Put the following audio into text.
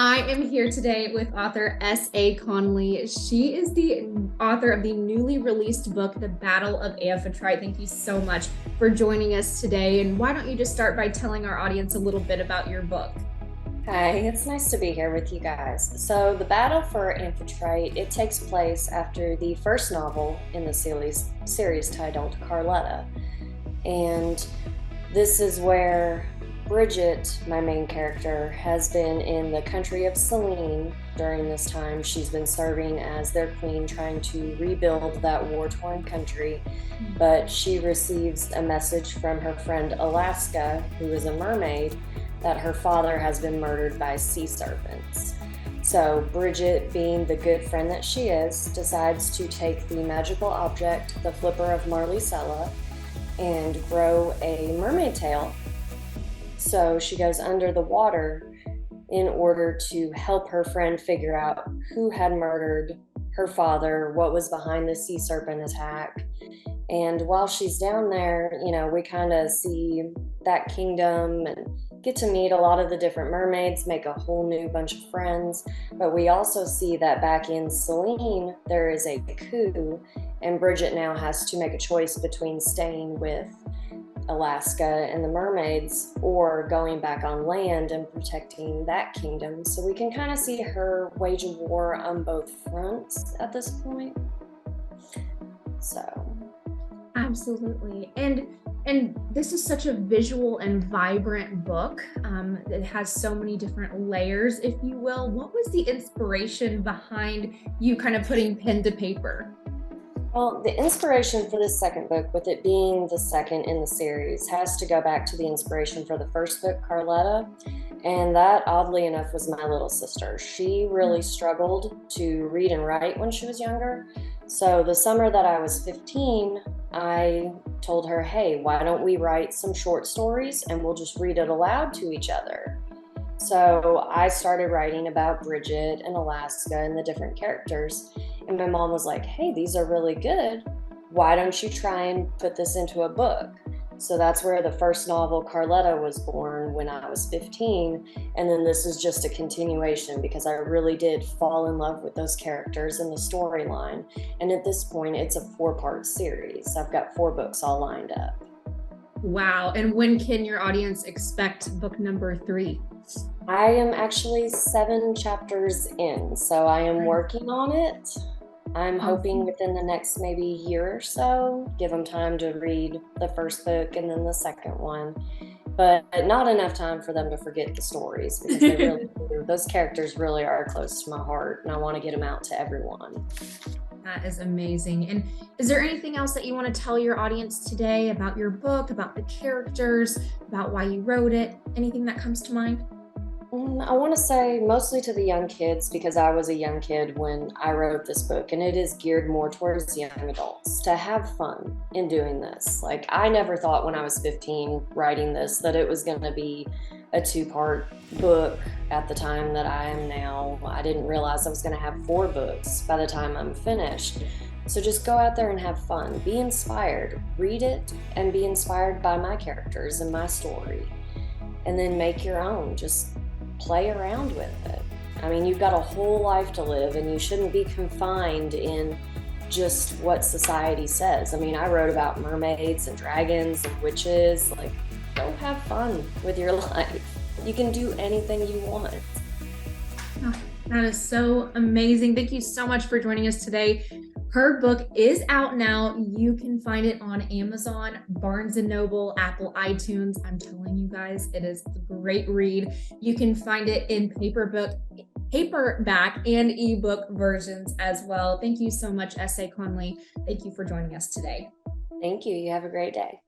I am here today with author S.A. Conley. She is the author of the newly released book, The Battle of Amphitrite. Thank you so much for joining us today. And why don't you just start by telling our audience a little bit about your book? Hi, it's nice to be here with you guys. So, the battle for Amphitrite, it takes place after the first novel in the series titled Carletta. And this is where Bridget, my main character, has been in the country of Selene during this time. She's been serving as their queen, trying to rebuild that war-torn country. But she receives a message from her friend Alaska, who is a mermaid, that her father has been murdered by sea serpents. So Bridget, being the good friend that she is, decides to take the magical object, the flipper of Marlicela, and grow a mermaid tail. So she goes under the water in order to help her friend figure out who had murdered her father, what was behind the sea serpent attack. And while she's down there, we kind of see that kingdom and get to meet a lot of the different mermaids, make a whole new bunch of friends. But we also see that back in Selene, there is a coup, and Bridget now has to make a choice between staying with Alaska and the mermaids or going back on land and protecting that kingdom. So we can kind of see her wage a war on both fronts at this point. So Absolutely. And this is such a visual and vibrant book. It has so many different layers, if you will. What was the inspiration behind you kind of putting pen to paper? Well, the inspiration for this second book, with it being the second in the series, has to go back to the inspiration for the first book, Carletta. And that, oddly enough, was my little sister. She really struggled to read and write when she was younger. So the summer that I was 15, I told her, hey, why don't we write some short stories and we'll just read it aloud to each other? So I started writing about Bridget and Alaska and the different characters. And my mom was like, hey, these are really good. Why don't you try and put this into a book? So that's where the first novel, Carletta, was born when I was 15. And then this is just a continuation because I really did fall in love with those characters and the storyline. And at this point, it's a 4-part series. I've got 4 books all lined up. Wow. And when can your audience expect book number 3? I am actually 7 chapters in, so I am working on it. I'm hoping within the next maybe year or so, give them time to read the first book and then the second one. But not enough time for them to forget the stories because they really those characters really are close to my heart, and I want to get them out to everyone. That is amazing. And is there anything else that you want to tell your audience today about your book, about the characters, about why you wrote it? Anything that comes to mind? I want to say mostly to the young kids because I was a young kid when I wrote this book, and it is geared more towards young adults to have fun in doing this. Like, I never thought when I was 15 writing this that it was going to be a 2-part book at the time that I am now. I didn't realize I was going to have 4 books by the time I'm finished. So just go out there and have fun. Be inspired. Read it and be inspired by my characters and my story. And then make your own. Just play around with it. I mean, you've got a whole life to live, and you shouldn't be confined in just what society says. I mean, I wrote about mermaids and dragons and witches. Like, go have fun with your life. You can do anything you want. Oh, that is so amazing. Thank you so much for joining us today. Her book is out now. You can find it on Amazon, Barnes & Noble, Apple iTunes. I'm telling you guys, it is a great read. You can find it in paperback and ebook versions as well. Thank you so much, S.A. Conley. Thank you for joining us today. Thank you. You have a great day.